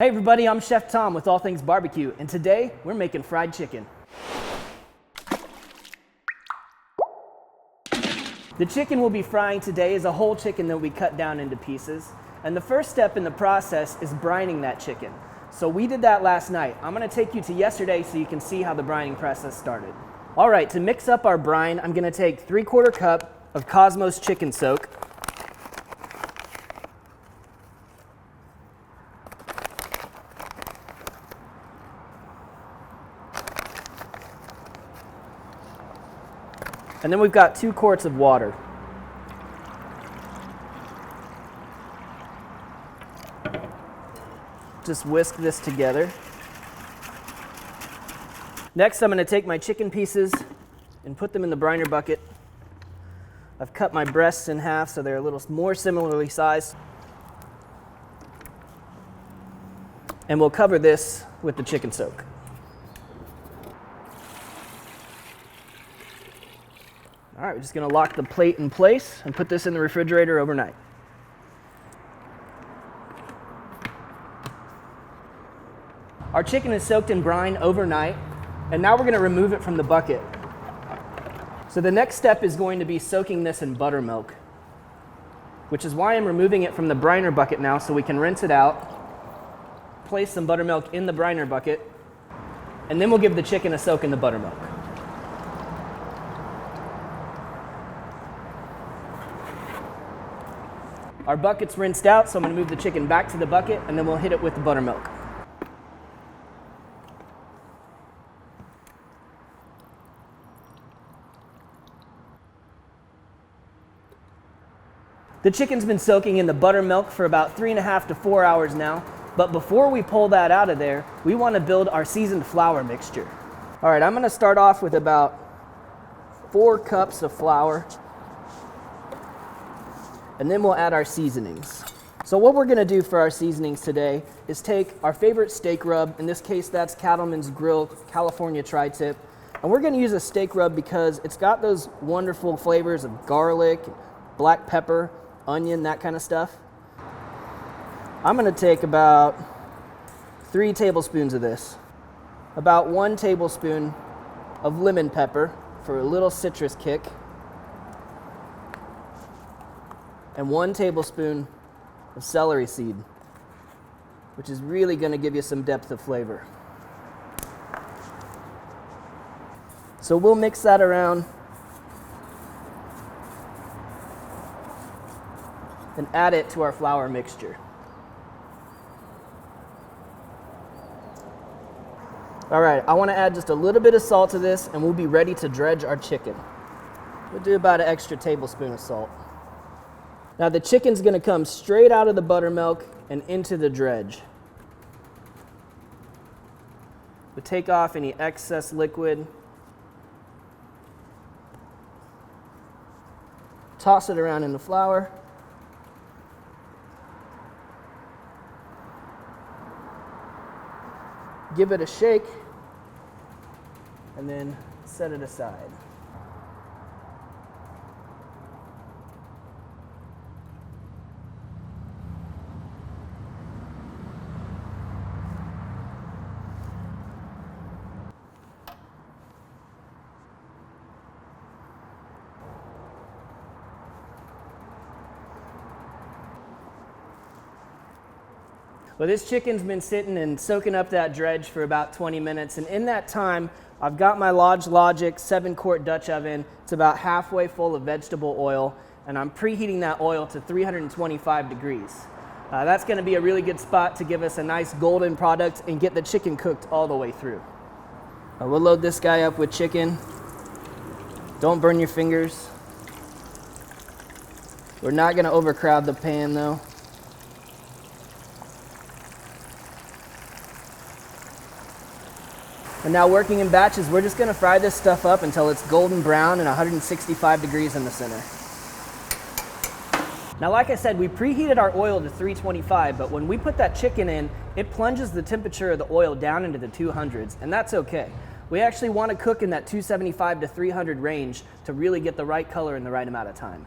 Hey everybody, I'm Chef Tom with All Things Barbecue, and today we're making fried chicken. The chicken we'll be frying today is a whole chicken that we cut down into pieces, and the first step in the process is brining that chicken. So we did that last night. I'm gonna take you to yesterday so you can see how the brining process started. All right, to mix up our brine, I'm gonna take 3/4 cup of Cosmos chicken soak. And then we've got 2 quarts of water. Just whisk this together. Next, I'm going to take my chicken pieces and put them in the briner bucket. I've cut my breasts in half so they're a little more similarly sized. And we'll cover this with the chicken soak. All right, we're just gonna lock the plate in place and put this in the refrigerator overnight. Our chicken is soaked in brine overnight, and now we're gonna remove it from the bucket. So the next step is going to be soaking this in buttermilk, which is why I'm removing it from the briner bucket now so we can rinse it out, place some buttermilk in the briner bucket, and then we'll give the chicken a soak in the buttermilk. Our bucket's rinsed out, so I'm going to move the chicken back to the bucket, and then we'll hit it with the buttermilk. The chicken's been soaking in the buttermilk for about 3.5 to 4 hours now, but before we pull that out of there, we want to build our seasoned flour mixture. All right, I'm going to start off with about 4 cups of flour. And then we'll add our seasonings. So what we're gonna do for our seasonings today is take our favorite steak rub, in this case that's Cattleman's Grill California Tri-Tip, and we're gonna use a steak rub because it's got those wonderful flavors of garlic, black pepper, onion, that kind of stuff. I'm gonna take about 3 tablespoons of this, about 1 tablespoon of lemon pepper for a little citrus kick, and 1 tablespoon of celery seed, which is really going to give you some depth of flavor. So we'll mix that around and add it to our flour mixture. All right, I want to add just a little bit of salt to this, and we'll be ready to dredge our chicken. We'll do about an extra tablespoon of salt. Now the chicken's gonna come straight out of the buttermilk and into the dredge. We'll take off any excess liquid. Toss it around in the flour. Give it a shake, and then set it aside. Well, this chicken's been sitting and soaking up that dredge for about 20 minutes, and in that time, I've got my Lodge Logic 7-quart Dutch oven. It's about halfway full of vegetable oil, and I'm preheating that oil to 325 degrees. That's gonna be a really good spot to give us a nice golden product and get the chicken cooked all the way through. We'll load this guy up with chicken. Don't burn your fingers. We're not gonna overcrowd the pan though. And now working in batches, we're just gonna fry this stuff up until it's golden brown and 165 degrees in the center. Now, like I said, we preheated our oil to 325, but when we put that chicken in, it plunges the temperature of the oil down into the 200s, and that's okay. We actually wanna cook in that 275 to 300 range to really get the right color in the right amount of time.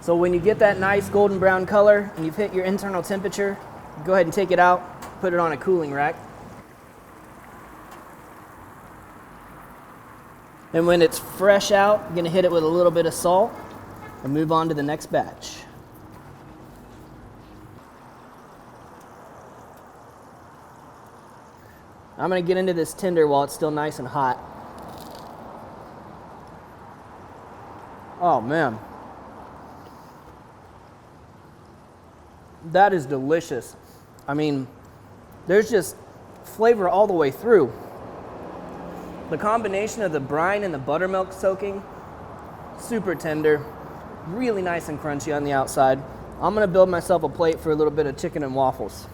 So when you get that nice golden brown color and you've hit your internal temperature, go ahead and take it out. put it on a cooling rack. And when it's fresh out, I'm gonna hit it with a little bit of salt and move on to the next batch. I'm gonna get into this tender while it's still nice and hot. Oh man. That is delicious. I mean, there's just flavor all the way through. The combination of the brine and the buttermilk soaking, super tender, really nice and crunchy on the outside. I'm gonna build myself a plate for a little bit of chicken and waffles.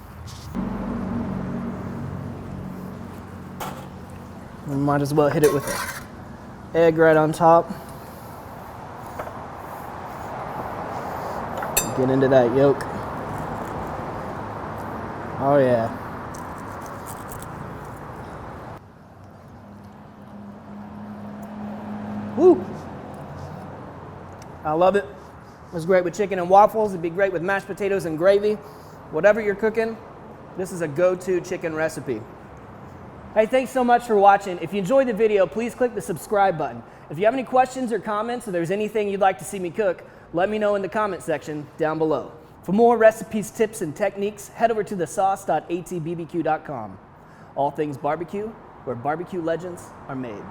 We might as well hit it with an egg right on top. Get into that yolk. Oh yeah. Woo! I love it. It's great with chicken and waffles. It'd be great with mashed potatoes and gravy. Whatever you're cooking, this is a go-to chicken recipe. Hey, thanks so much for watching. If you enjoyed the video, please click the subscribe button. If you have any questions or comments, or there's anything you'd like to see me cook, let me know in the comment section down below. For more recipes, tips, and techniques, head over to thesauce.atbbq.com. All things barbecue, where barbecue legends are made.